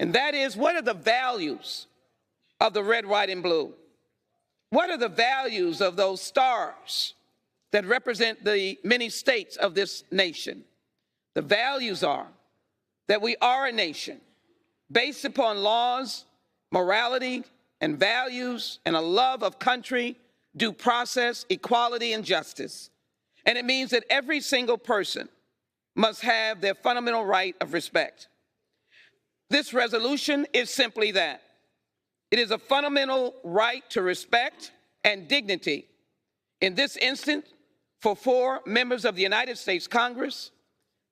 And that is, what are the values of the red, white, and blue? What are the values of those stars that represent the many states of this nation? The values are that we are a nation based upon laws, morality, and values, and a love of country, due process, equality, and justice. And it means that every single person must have their fundamental right of respect. This resolution is simply that. It is a fundamental right to respect and dignity. In this instance, for 4 members of the United States Congress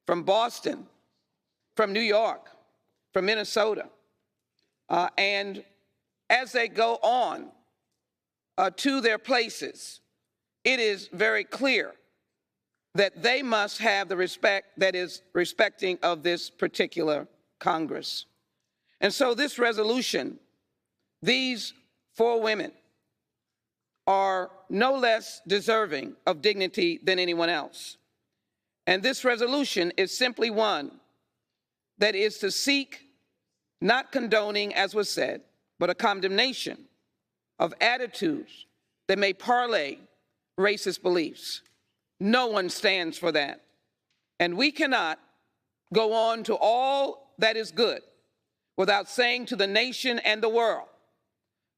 from Boston, from New York, from Minnesota, and as they go on to their places, it is very clear that they must have the respect that is respecting of this particular Congress. And so this resolution, these 4 women are no less deserving of dignity than anyone else. And this resolution is simply one that is to seek, not condoning, as was said, but a condemnation of attitudes that may parlay racist beliefs. No one stands for that. And we cannot go on to all that is good without saying to the nation and the world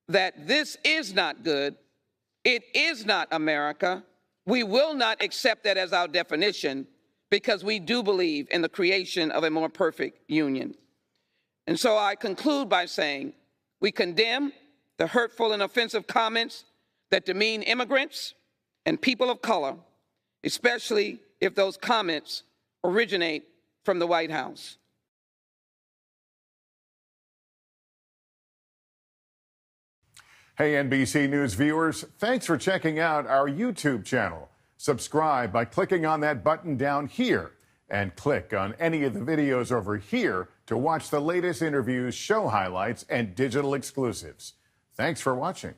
that this is not good, it is not America. We will not accept that as our definition because we do believe in the creation of a more perfect union. And so I conclude by saying we condemn the hurtful and offensive comments that demean immigrants and people of color, especially if those comments originate from the White House. Hey, NBC News viewers, thanks for checking out our YouTube channel. Subscribe by clicking on that button down here and click on any of the videos over here to watch the latest interviews, show highlights, and digital exclusives. Thanks for watching.